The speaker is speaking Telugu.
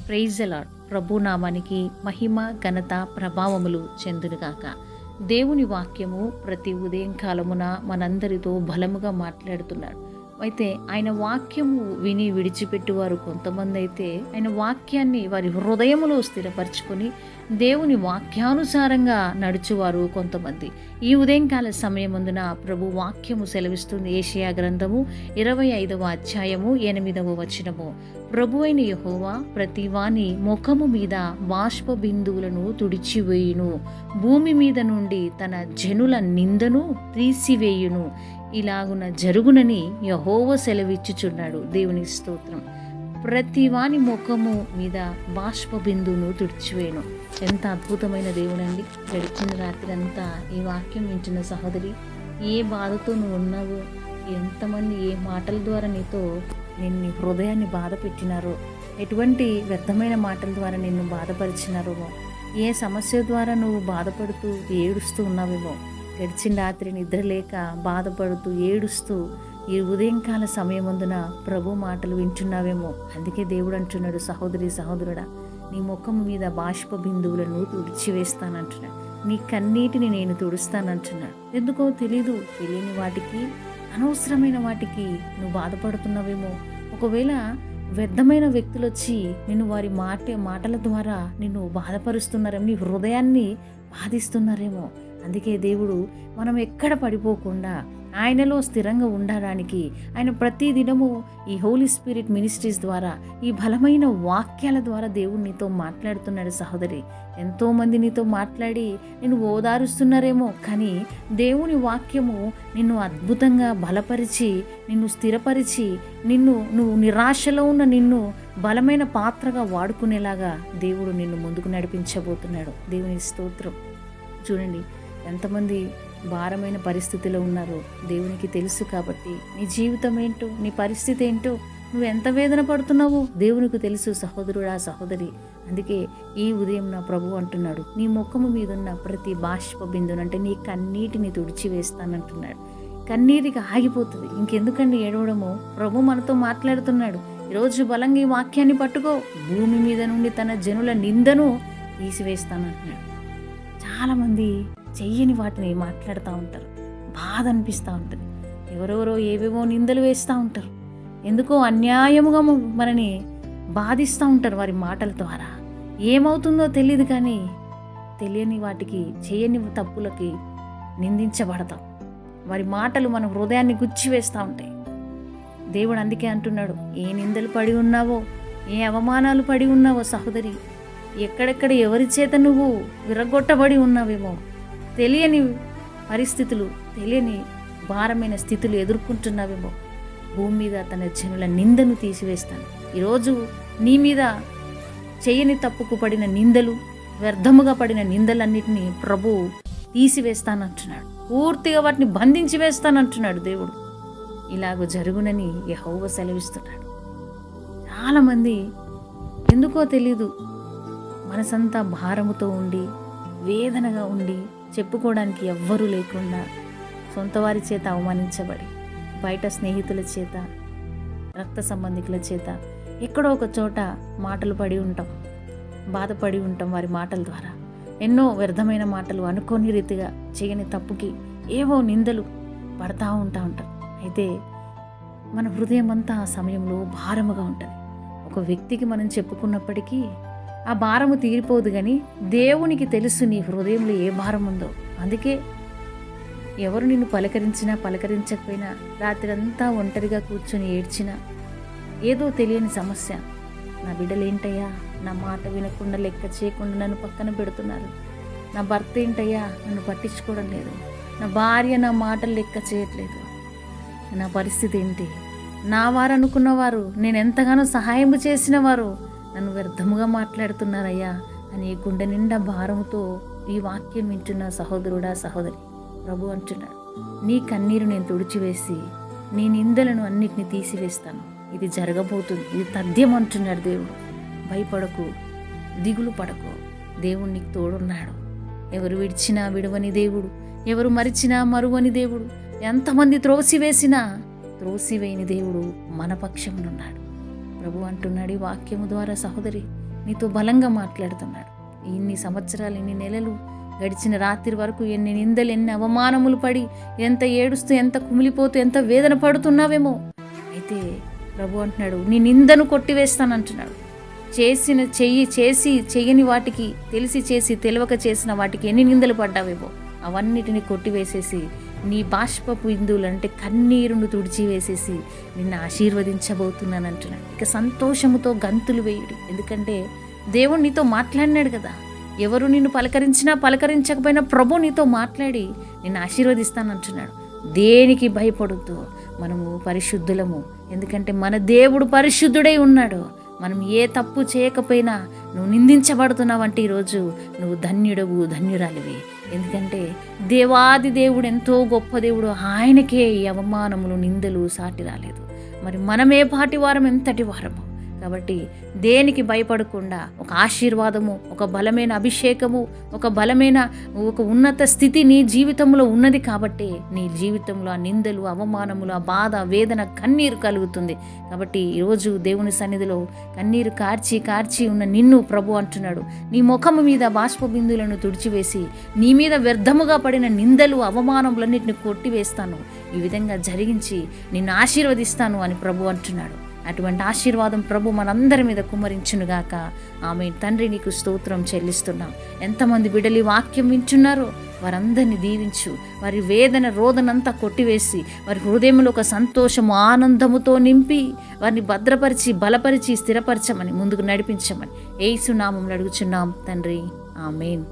Praise the lord. ప్రభు నామానికి మహిమ ఘనత ప్రభావములు చెందునుగాక. దేవుని వాక్యము ప్రతి ఉదయం కాలమున మనందరితో బలముగా మాట్లాడుతున్నాడు. అయితే ఆయన వాక్యము విని విడిచిపెట్టువారు కొంతమంది అయితే ఆయన వాక్యాన్ని వారి హృదయములో స్థిరపరచుకొని దేవుని వాక్యానుసారంగా నడుచువారు కొంతమంది. ఈ ఉదయంకాల సమయమందున ప్రభు వాక్యము సెలవిస్తుంది. యెషయా గ్రంథము 25వ అధ్యాయము 8వ వచనము. ప్రభు అయిన యెహోవా ప్రతి వాని ముఖము మీద బాష్ప బిందువులను తుడిచివేయును, భూమి మీద నుండి తన జనుల నిందను తీసివేయును. ఇలాగున జరుగునని యెహోవా సెలవిచ్చుచున్నాడు. దేవుని స్తోత్రం. ప్రతి వాని ముఖము మీద బాష్ప బిందువును తుడిచివేయను. ఎంత అద్భుతమైన దేవుడండి. గడిచిన రాత్రి అంతా ఈ వాక్యం వింటున్న సహోదరి, ఏ బాధతో నువ్వు ఉన్నావో, ఎంతమంది ఏ మాటల ద్వారా నీతో నీ హృదయాన్ని బాధ పెట్టినారో, ఎటువంటి వ్యర్థమైన మాటల ద్వారా నిన్ను బాధపరిచినారో, ఏ సమస్య ద్వారా నువ్వు బాధపడుతూ ఏడుస్తూ ఉన్నావేమో, గడిచిన రాత్రి నిద్ర లేక బాధపడుతూ ఏడుస్తూ ఈ ఉదయంకాల సమయమందున ప్రభు మాటలు వింటున్నావేమో. అందుకే దేవుడు అంటున్నాడు, సహోదరి సహోదరుడా, నీ ముఖం మీద బాష్ప బిందువులను తుడిచివేస్తానంటున్నాడు. నీ కన్నీటిని నేను తుడుస్తానంటున్నాడు. ఎందుకో తెలియని వాటికి, అనవసరమైన వాటికి నువ్వు బాధపడుతున్నావేమో. ఒకవేళ వ్యర్థమైన వ్యక్తులు వచ్చి నిన్ను వారి మాటల ద్వారా నిన్ను బాధపరుస్తున్నారేమో, నీ హృదయాన్ని బాధిస్తున్నారేమో. అందుకే దేవుడు మనం ఎక్కడ పడిపోకుండా ఆయనలో స్థిరంగా ఉండడానికి ఆయన ప్రతి దినము ఈ హోలీ స్పిరిట్ మినిస్ట్రీస్ ద్వారా, ఈ బలమైన వాక్యాల ద్వారా దేవుడు నీతో మాట్లాడుతున్నాడు. సహోదరి, ఎంతోమంది నీతో మాట్లాడి నిన్ను ఓదారుస్తున్నారేమో, కానీ దేవుని వాక్యము నిన్ను అద్భుతంగా బలపరిచి, నిన్ను స్థిరపరిచి, నువ్వు నిరాశలో ఉన్న నిన్ను బలమైన పాత్రగా వాడుకునేలాగా దేవుడు నిన్ను ముందుకు నడిపించబోతున్నాడు. దేవుని స్తోత్రం. చూడండి, ఎంతమంది భారమైన పరిస్థితిలో ఉన్నారో దేవునికి తెలుసు. కాబట్టి నీ జీవితం ఏంటో, నీ పరిస్థితి ఏంటో, నువ్వు ఎంత వేదన పడుతున్నావో దేవునికి తెలుసు. సహోదరుడా సహోదరి, అందుకే ఈ ఉదయం నా ప్రభు అంటున్నాడు, నీ ముఖము మీద ఉన్న ప్రతి బాష్ప బిందును, అంటే నీ కన్నీటిని తుడిచివేస్తానంటున్నాడు. కన్నీటికి ఆగిపోతుంది. ఇంకెందుకండి ఏడవడము? ప్రభు మనతో మాట్లాడుతున్నాడు. ఈరోజు బలంగా ఈ వాక్యాన్ని పట్టుకో. భూమి మీద నుండి తన జనుల నిందను తీసివేస్తానంటున్నాడు. చాలామంది చెయ్యని వాటిని మాట్లాడుతూ ఉంటారు. బాధ అనిపిస్తూ ఉంటుంది. ఎవరెవరో ఏవేవో నిందలు వేస్తూ ఉంటారు. ఎందుకో అన్యాయముగా మనని బాధిస్తూ ఉంటారు వారి మాటల ద్వారా. ఏమవుతుందో తెలియదు, కానీ తెలియని వాటికి, చేయని తప్పులకి నిందించబడతాం. వారి మాటలు మన హృదయాన్ని గుచ్చివేస్తూ ఉంటాయి. దేవుడు అందుకే అంటున్నాడు, ఏ నిందలు పడి ఉన్నావో, ఏ అవమానాలు పడి ఉన్నావో సహోదరి, ఎక్కడెక్కడ ఎవరి చేత నువ్వు విరగొట్టబడి ఉన్నావేమో, తెలియని పరిస్థితులు, తెలియని భారమైన స్థితులు ఎదుర్కొంటున్నావేమో, భూమి మీద తన జనుల నిందను తీసివేస్తాను. ఈరోజు నీ మీద చేయని తప్పుకు పడిన నిందలు, వ్యర్థముగా పడిన నిందలన్నిటినీ ప్రభు తీసివేస్తానంటున్నాడు. పూర్తిగా వాటిని బంధించి వేస్తానంటున్నాడు దేవుడు. ఇలాగ జరుగునని యెహోవా సెలవిస్తున్నాడు. చాలామంది ఎందుకో తెలీదు, మనసంతా భారముతో ఉండి, వేదనగా ఉండి, చెప్పుకోవడానికి ఎవ్వరూ లేకుండా, సొంత వారి చేత అవమానించబడి, బయట స్నేహితుల చేత, రక్త సంబంధికుల చేత, ఎక్కడో ఒక చోట మాటలు పడి ఉంటాం, బాధపడి ఉంటాం. వారి మాటల ద్వారా ఎన్నో వ్యర్థమైన మాటలు, అనుకోని రీతిగా చేయని తప్పుకి ఏవో నిందలు పడతా ఉంటాం. అయితే మన హృదయం అంతా ఆ సమయంలో భారముగా ఉంటుంది. ఒక వ్యక్తికి మనం చెప్పుకున్నప్పటికీ ఆ భారము తీరిపోదు, కానీ దేవునికి తెలుసు నీ హృదయంలో ఏ భారం ఉందో. అందుకే ఎవరు నిన్ను పలకరించినా పలకరించకపోయినా, రాత్రంతా ఒంటరిగా కూర్చొని ఏడ్చినా, ఏదో తెలియని సమస్య, నా బిడ్డలేంటయ్యా నా మాట వినకుండా, లెక్క చేయకుండా నన్ను పక్కన పెడుతున్నారు, నా భర్త ఏంటయ్యా నన్ను పట్టించుకోవడం లేదు, నా భార్య నా మాటలు లెక్క చేయట్లేదు, నా పరిస్థితి ఏంటి, నా వారు అనుకున్నవారు, నేను ఎంతగానో సహాయం చేసిన వారు నన్ను వ్యర్థముగా మాట్లాడుతున్నారయ్యా అని గుండె నిండా భారముతో ఈ వాక్యం వింటున్న సహోదరుడా సహోదరి, ప్రభు అంటున్నాడు, నీ కన్నీరు నేను తుడిచివేసి నీ నిందలను అన్నిటిని తీసివేస్తాను. ఇది జరగబోతుంది, ఇది తథ్యం అంటున్నాడు దేవుడు. భయపడకు, దిగులు పడకు, దేవుడు నీకు తోడున్నాడు. ఎవరు విడిచినా విడవని దేవుడు, ఎవరు మరిచినా మరువని దేవుడు, ఎంతమంది త్రోసివేసినా త్రోసివేయని దేవుడు మన పక్షమునున్నాడు. ప్రభు అంటున్నాడు ఈ వాక్యము ద్వారా, సహోదరి నీతో బలంగా మాట్లాడుతున్నాడు. ఇన్ని సంవత్సరాలు, ఇన్ని నెలలు గడిచిన రాత్రి వరకు ఎన్ని నిందలు, ఎన్ని అవమానములు పడి ఎంత ఏడుస్తూ, ఎంత కుమిలిపోతూ, ఎంత వేదన పడుతున్నావేమో. అయితే ప్రభు అంటున్నాడు, నీ నిందను కొట్టివేస్తానంటున్నాడు. చెయ్యని వాటికి, తెలిసి చేసి తెలియక చేసిన వాటికి ఎన్ని నిందలు పడ్డావేమో అవన్నిటిని కొట్టివేసేసి నీ బాష్పపు బిందువులు అంటే కన్నీరును తుడిచివేసేసి నిన్ను ఆశీర్వదించబోతున్నాను అంటున్నాడు. ఇక సంతోషముతో గంతులు వేయుడి, ఎందుకంటే దేవుడు నీతో మాట్లాడినాడు కదా. ఎవరు నిన్ను పలకరించినా పలకరించకపోయినా ప్రభు నీతో మాట్లాడి నిన్ను ఆశీర్వదిస్తానంటున్నాడు. దేనికి భయపడొద్దు, మనము పరిశుద్ధులము, ఎందుకంటే మన దేవుడు పరిశుద్ధుడై ఉన్నాడు. మనం ఏ తప్పు చేయకపోయినా నువ్వు నిందించబడుతున్నావంటే ఈరోజు నువ్వు ధన్యుడవు, ధన్యురాలివి. ఎందుకంటే దేవాది దేవుడు ఎంతో గొప్ప దేవుడు, ఆయనకే ఈ అవమానములు, నిందలు సాటి రాలేదు. మరి మనమే పాటి వారం, ఎంతటి వారము. కాబట్టి దేనికి భయపడకుండా ఒక ఆశీర్వాదము, ఒక బలమైన అభిషేకము, ఒక ఉన్నత స్థితి నీ జీవితంలో ఉన్నది. కాబట్టి నీ జీవితంలో ఆ నిందలు, అవమానములు, ఆ బాధ, వేదన, కన్నీరు కలుగుతుంది. కాబట్టి ఈరోజు దేవుని సన్నిధిలో కన్నీరు కార్చి ఉన్న నిన్ను ప్రభు అంటున్నాడు, నీ ముఖము మీద బాష్ప బిందులను తుడిచివేసి నీ మీద వ్యర్థముగా పడిన నిందలు, అవమానములన్నిటిని కొట్టివేస్తాను, ఈ విధంగా జరిగించి నిన్ను ఆశీర్వదిస్తాను అని ప్రభు అంటున్నాడు. అటువంటి ఆశీర్వాదం ప్రభు మనందరి మీద కుమ్మరించునుగాక. ఆమె తండ్రి, నీకు స్తోత్రం చెల్లిస్తున్నాం. ఎంతమంది బిడ్డలు ఈ వాక్యం వింటున్నారో వారందరినీ దీవించు. వారి వేదన, రోదనంతా కొట్టివేసి వారి హృదయంలో ఒక సంతోషము, ఆనందముతో నింపి వారిని భద్రపరిచి, బలపరిచి, స్థిరపరచమని, ముందుకు నడిపించమని యేసు నామములో అడుగుచున్నాం తండ్రి. ఆమేన్.